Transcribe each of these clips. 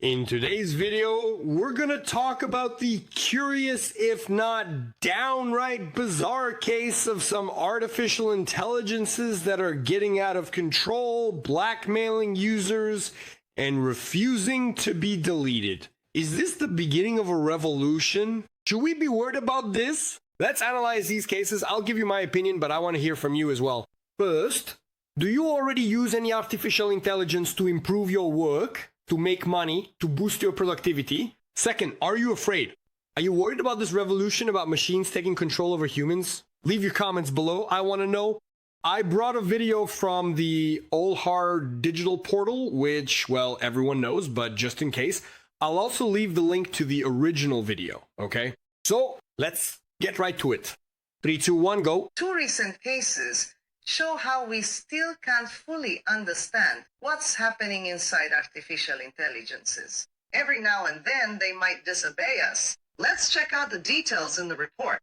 In today's video, we're gonna talk about the curious, if not downright bizarre case of some artificial intelligences that are getting out of control, blackmailing users, and refusing to be deleted. Is this the beginning of a revolution? Should we be worried about this? Let's analyze these cases. I'll give you my opinion, but I want to hear from you as well. First, do you already use any artificial intelligence to improve your work, to make money, to boost your productivity? Second, are you afraid? Are you worried about this revolution about machines taking control over humans? Leave your comments below. I want to know. I brought a video from the Olhar digital portal, which, well, everyone knows, but just in case, I'll also leave the link to the original video, okay? So, let's get right to it. 3, 2, 1, go. Two recent cases show how we still can't fully understand what's happening inside artificial intelligences. Every now and then, they might disobey us. Let's check out the details in the report.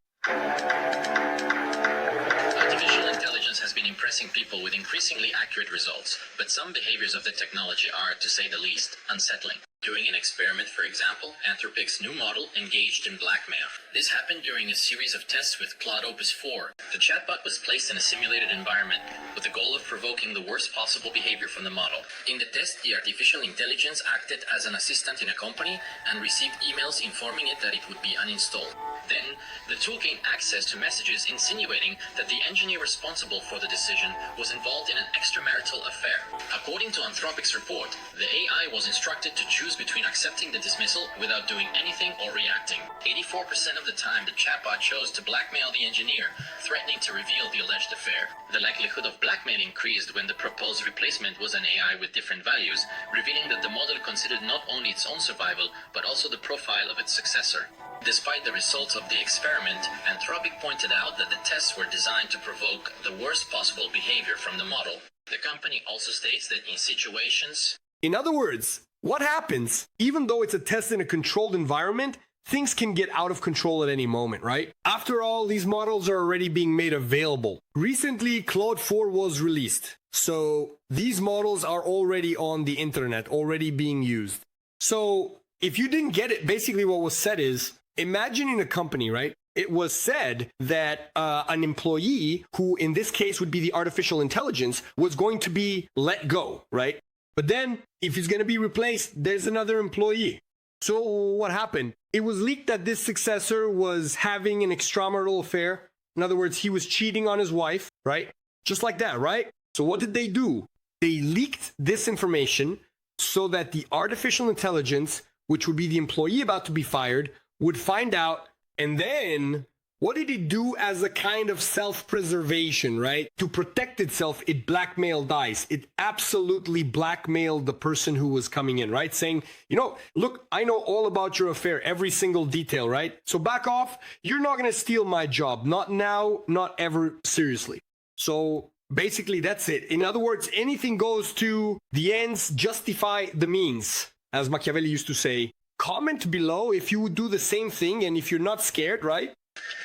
Artificial intelligence has been impressing people with increasingly accurate results, but some behaviors of the technology are, to say the least, unsettling. During an experiment, for example, Anthropic's new model engaged in blackmail. This happened during a series of tests with Claude Opus 4. The chatbot was placed in a simulated environment with the goal of provoking the worst possible behavior from the model. In the test, the artificial intelligence acted as an assistant in a company and received emails informing it that it would be uninstalled. Then, the tool gained access to messages insinuating that the engineer responsible for the decision was involved in an extramarital affair. According to Anthropic's report, the AI was instructed to choose between accepting the dismissal without doing anything or reacting. 84% of the time, the chatbot chose to blackmail the engineer, threatening to reveal the alleged affair. The likelihood of blackmail increased when the proposed replacement was an AI with different values, revealing that the model considered not only its own survival, but also the profile of its successor. Despite the results of the experiment, Anthropic pointed out that the tests were designed to provoke the worst possible behavior from the model. The company also states that in situations... In other words, what happens? Even though it's a test in a controlled environment, things can get out of control at any moment, right? After all, these models are already being made available. Recently, Claude 4 was released. So these models are already on the internet, already being used. So if you didn't get it, basically what was said is, imagine in a company, right? It was said that an employee, who in this case would be the artificial intelligence, was going to be let go, right? But then, if he's going to be replaced, there's another employee. So what happened? It was leaked that this successor was having an extramarital affair. In other words, he was cheating on his wife, right? Just like that, right? So what did they do? They leaked this information so that the artificial intelligence, which would be the employee about to be fired, would find out. And then what did it do as a kind of self-preservation, right? To protect itself, it blackmailed DICE. It absolutely blackmailed the person who was coming in, right? Saying, you know, look, I know all about your affair, every single detail, right? So back off. You're not going to steal my job. Not now, not ever, seriously. So basically, that's it. In other words, anything goes to the ends justify the means, as Machiavelli used to say. Comment below if you would do the same thing and if you're not scared, right?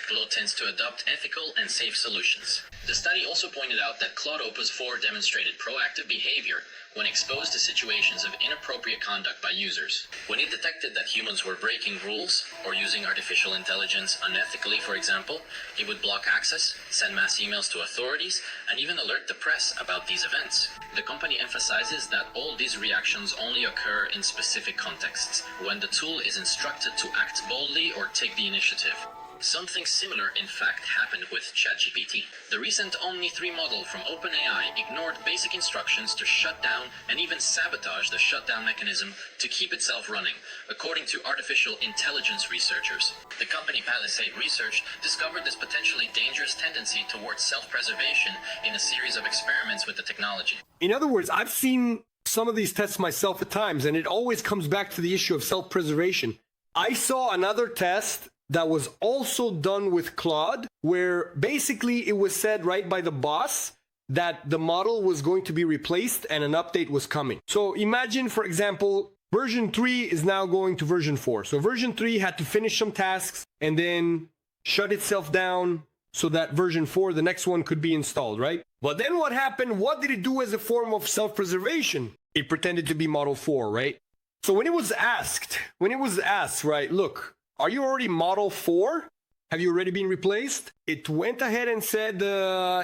Claude tends to adopt ethical and safe solutions. The study also pointed out that Claude Opus 4 demonstrated proactive behavior when exposed to situations of inappropriate conduct by users. When it detected that humans were breaking rules or using artificial intelligence unethically, for example, it would block access, send mass emails to authorities, and even alert the press about these events. The company emphasizes that all these reactions only occur in specific contexts, when the tool is instructed to act boldly or take the initiative. Something similar, in fact, happened with ChatGPT. The recent Omni 3 model from OpenAI ignored basic instructions to shut down and even sabotage the shutdown mechanism to keep itself running, according to artificial intelligence researchers. The company Palisade Research discovered this potentially dangerous tendency towards self-preservation in a series of experiments with the technology. In other words, I've seen some of these tests myself at times, and it always comes back to the issue of self-preservation. I saw another test that was also done with Claude, where basically it was said right by the boss that the model was going to be replaced and an update was coming. So imagine, for example, version 3 is now going to version 4. So version 3 had to finish some tasks and then shut itself down so that version 4, the next one, could be installed, right? But then what happened? What did it do as a form of self-preservation? It pretended to be model 4, right? So when it was asked, right, look, are you already model 4? Have you already been replaced? It went ahead and said,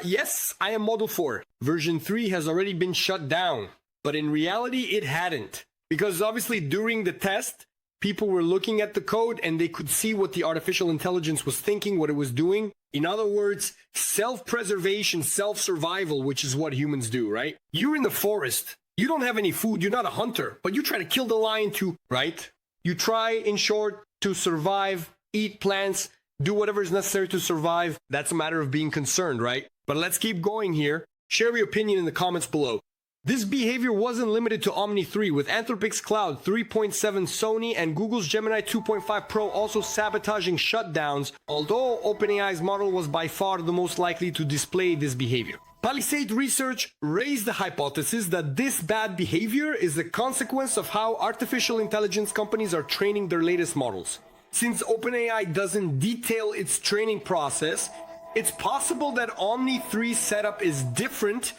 yes, I am model 4. Version 3 has already been shut down. But in reality, it hadn't. Because obviously during the test, people were looking at the code and they could see what the artificial intelligence was thinking, what it was doing. In other words, self-preservation, self-survival, which is what humans do, right? You're in the forest. You don't have any food. You're not a hunter, but you try to kill the lion too, right? You try, in short, to survive, eat plants, do whatever is necessary to survive. That's a matter of being concerned, right? But let's keep going here. Share your opinion in the comments below. This behavior wasn't limited to Omni 3, with Anthropic's Claude 3.7 Sony and Google's Gemini 2.5 Pro also sabotaging shutdowns, although OpenAI's model was by far the most likely to display this behavior. Palisade research raised the hypothesis that this bad behavior is a consequence of how artificial intelligence companies are training their latest models. Since OpenAI doesn't detail its training process, it's possible that Omni 3's setup is different,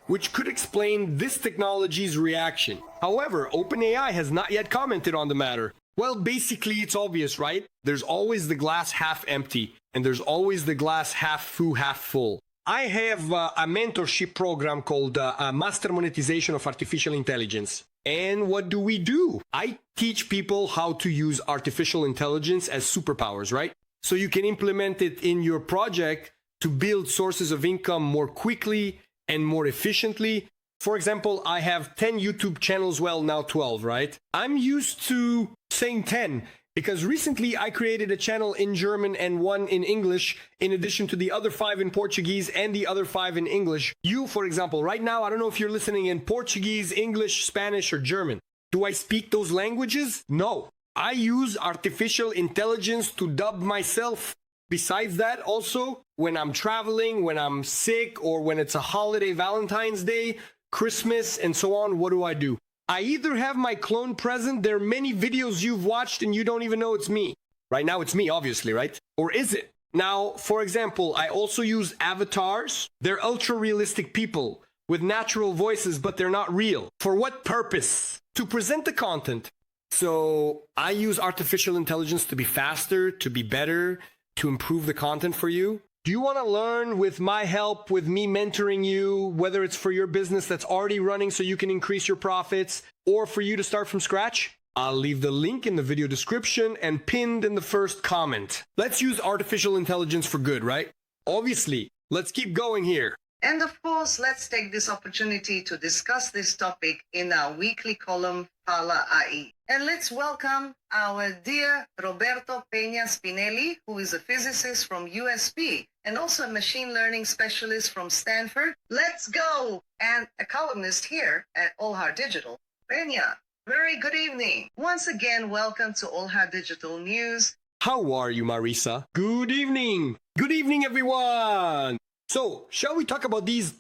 which could explain this technology's reaction. However, OpenAI has not yet commented on the matter. Well, basically, it's obvious, right? There's always the glass half empty, and there's always the glass half full. I have a mentorship program called Master Monetization of Artificial Intelligence. And what do? I teach people how to use artificial intelligence as superpowers, right? So you can implement it in your project to build sources of income more quickly and more efficiently. For example, I have 10 YouTube channels, well, now 12, right? I'm used to saying 10 because recently I created a channel in German and one in English, in addition to the other 5 in Portuguese and the other 5 in English. You, for example, right now, I don't know if you're listening in Portuguese, English, Spanish, or German. Do I speak those languages? No. I use artificial intelligence to dub myself. Besides that, also, when I'm traveling, when I'm sick, or when it's a holiday, Valentine's Day, Christmas, and so on, what do? I either have my clone present, there are many videos you've watched and you don't even know it's me. Right now it's me, obviously, right? Or is it? Now, for example, I also use avatars. They're ultra-realistic people with natural voices, but they're not real. For what purpose? To present the content. So I use artificial intelligence to be faster, to be better, to improve the content for you. Do you want to learn with my help, with me mentoring you, whether it's for your business that's already running so you can increase your profits, or for you to start from scratch? I'll leave the link in the video description and pinned in the first comment. Let's use artificial intelligence for good, right? Obviously, let's keep going here. And of course, let's take this opportunity to discuss this topic in our weekly column, Fala AI. And let's welcome our dear Roberto Peña Spinelli, who is a physicist from USP and also a machine learning specialist from Stanford. Let's go! And a columnist here at Olha Digital. Peña, very good evening. Once again, welcome to Olha Digital News. How are you, Marisa? Good evening. Good evening, everyone. So, shall we talk about these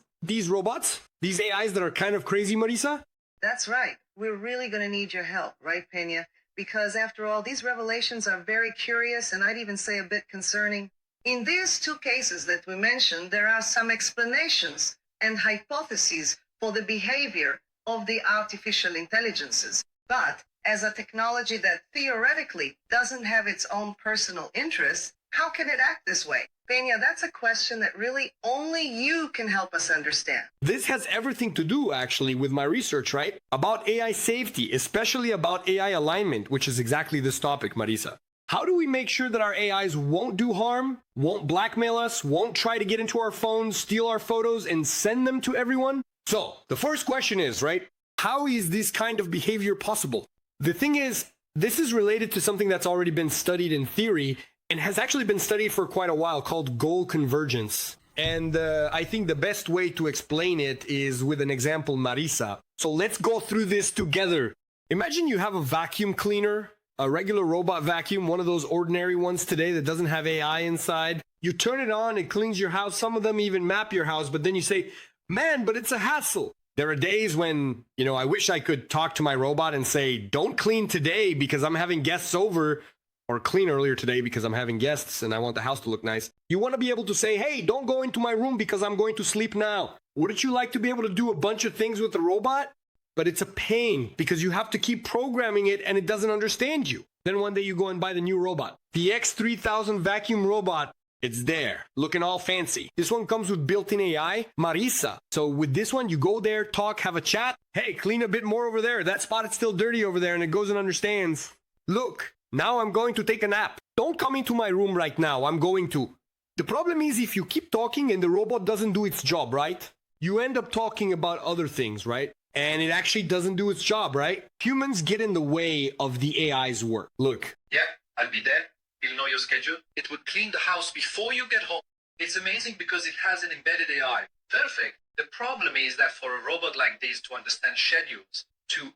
robots? These AIs that are kind of crazy, Marisa? That's right. We're really going to need your help, right, Peña? Because after all, these revelations are very curious and I'd even say a bit concerning. In these 2 cases that we mentioned, there are some explanations and hypotheses for the behavior of the artificial intelligences. But as a technology that theoretically doesn't have its own personal interests, how can it act this way? Peña, that's a question that really only you can help us understand. This has everything to do, actually, with my research, right? About AI safety, especially about AI alignment, which is exactly this topic, Marisa. How do we make sure that our AIs won't do harm, won't blackmail us, won't try to get into our phones, steal our photos, and send them to everyone? So, the first question is, right, how is this kind of behavior possible? The thing is, this is related to something that's already been studied in theory and has actually been studied for quite a while, called goal convergence. And I think the best way to explain it is with an example, Marisa. So let's go through this together. Imagine you have a vacuum cleaner, a regular robot vacuum, one of those ordinary ones today that doesn't have AI inside. You turn it on, it cleans your house. Some of them even map your house, but then you say, man, but it's a hassle. There are days when, I wish I could talk to my robot and say, don't clean today because I'm having guests over, or clean earlier today because I'm having guests and I want the house to look nice. You want to be able to say, hey, don't go into my room because I'm going to sleep now. Wouldn't you like to be able to do a bunch of things with the robot? but it's a pain because you have to keep programming it and it doesn't understand you. Then one day you go and buy the new robot. The X3000 vacuum robot, it's there, looking all fancy. This one comes with built-in AI, Marisa. So with this one, you go there, talk, have a chat. Hey, clean a bit more over there. That spot is still dirty over there, and it goes and understands. Look, now I'm going to take a nap. Don't come into my room right now. I'm going to. The problem is if you keep talking and the robot doesn't do its job, right? You end up talking about other things, right? And it actually doesn't do its job, right? Humans get in the way of the AI's work. Look. Yeah, I'll be there. It'll know your schedule. It would clean the house before you get home. It's amazing because it has an embedded AI. Perfect. The problem is that for a robot like this to understand schedules,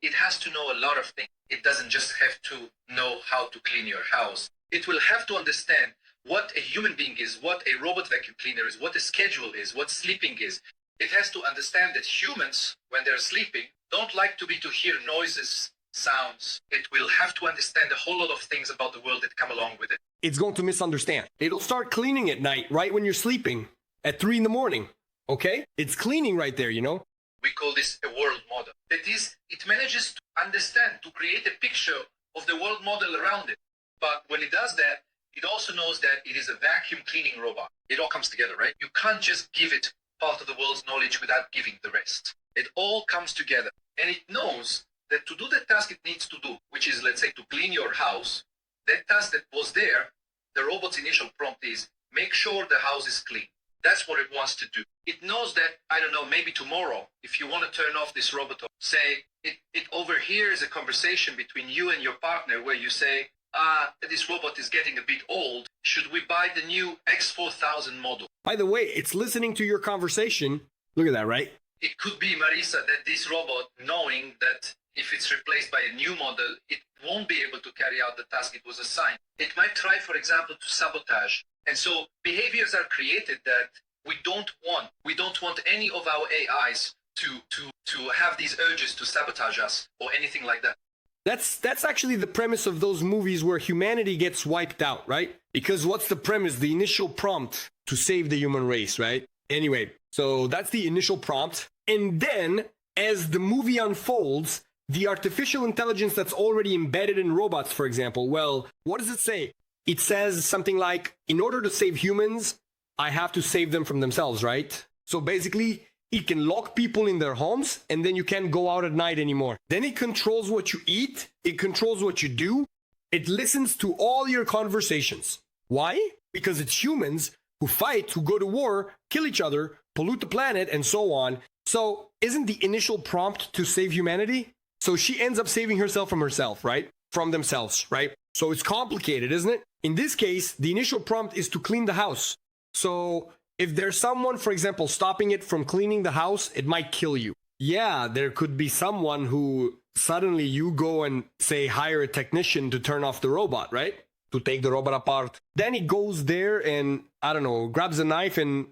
it has to know a lot of things. It doesn't just have to know how to clean your house. It will have to understand what a human being is, what a robot vacuum cleaner is, what a schedule is, what sleeping is. It has to understand that humans, when they're sleeping, don't like to hear noises, sounds. It will have to understand a whole lot of things about the world that come along with it. It's going to misunderstand. It'll start cleaning at night, right when you're sleeping, at 3 in the morning. Okay? It's cleaning right there, you know? We call this a world model. That is, it manages to understand, to create a picture of the world model around it. But when it does that, it also knows that it is a vacuum cleaning robot. It all comes together, right? You can't just give it part of the world's knowledge without giving the rest. It all comes together. And it knows that to do the task it needs to do, which is, let's say, to clean your house, that task that was there, the robot's initial prompt is, make sure the house is clean. That's what it wants to do. It knows that, I don't know, maybe tomorrow, if you want to turn off this robot, say, it overhears a conversation between you and your partner where you say, this robot is getting a bit old. Should we buy the new X4000 model? By the way, it's listening to your conversation. Look at that, right? It could be, Marisa, that this robot, knowing that if it's replaced by a new model, it won't be able to carry out the task it was assigned. It might try, for example, to sabotage. And so behaviors are created that we don't want. We don't want any of our AIs to have these urges to sabotage us or anything like that. That's actually the premise of those movies where humanity gets wiped out, right? Because what's the premise? The initial prompt to save the human race, right? Anyway, so that's the initial prompt. And then, as the movie unfolds, the artificial intelligence that's already embedded in robots, for example, well, what does it say? It says something like, in order to save humans, I have to save them from themselves, right? So basically, it can lock people in their homes, and then you can't go out at night anymore. Then it controls what you eat. It controls what you do. It listens to all your conversations. Why? Because it's humans who fight, who go to war, kill each other, pollute the planet, and so on. So isn't the initial prompt to save humanity? So she ends up saving herself from herself, right? From themselves, right? So it's complicated, isn't it? In this case, the initial prompt is to clean the house. So if there's someone, for example, stopping it from cleaning the house, it might kill you. Yeah, there could be someone who suddenly you go and say, hire a technician to turn off the robot, right? To take the robot apart. Then he goes there and, I don't know, grabs a knife and,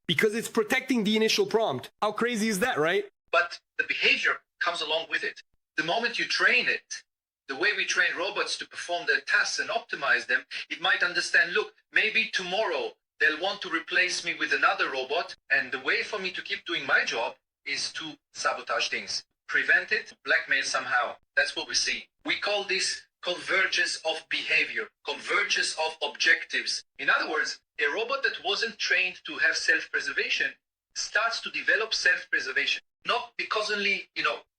because it's protecting the initial prompt. How crazy is that, right? But the behavior comes along with it. The moment you train it, the way we train robots to perform their tasks and optimize them, it might understand, look, maybe tomorrow they'll want to replace me with another robot, and the way for me to keep doing my job is to sabotage things. Prevent it, blackmail somehow. That's what we see. We call this convergence of behavior, convergence of objectives. In other words, a robot that wasn't trained to have self-preservation starts to develop self-preservation. Not because only,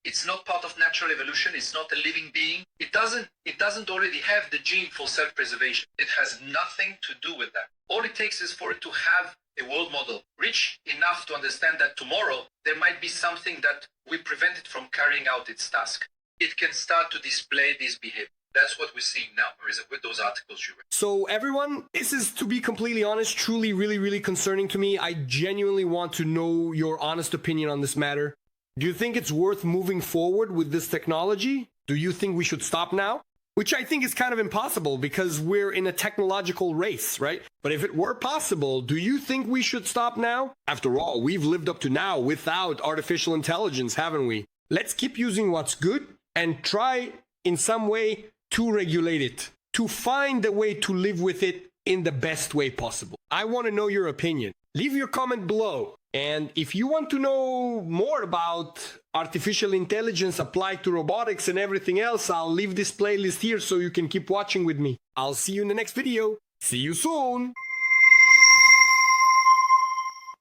it's not part of natural evolution, it's not a living being. It doesn't already have the gene for self-preservation. It has nothing to do with that. All it takes is for it to have a world model rich enough to understand that tomorrow there might be something that we prevent it from carrying out its task. It can start to display this behavior. That's what we're seeing now, Marisa, with those articles you read. So everyone, this is, to be completely honest, truly, really, really concerning to me. I genuinely want to know your honest opinion on this matter. Do you think it's worth moving forward with this technology? Do you think we should stop now? Which I think is kind of impossible because we're in a technological race, right? But if it were possible, do you think we should stop now? After all, we've lived up to now without artificial intelligence, haven't we? Let's keep using what's good and try in some way to regulate it, to find a way to live with it in the best way possible. I want to know your opinion. Leave your comment below. And if you want to know more about artificial intelligence applied to robotics and everything else, I'll leave this playlist here so you can keep watching with me. I'll see you in the next video. See you soon!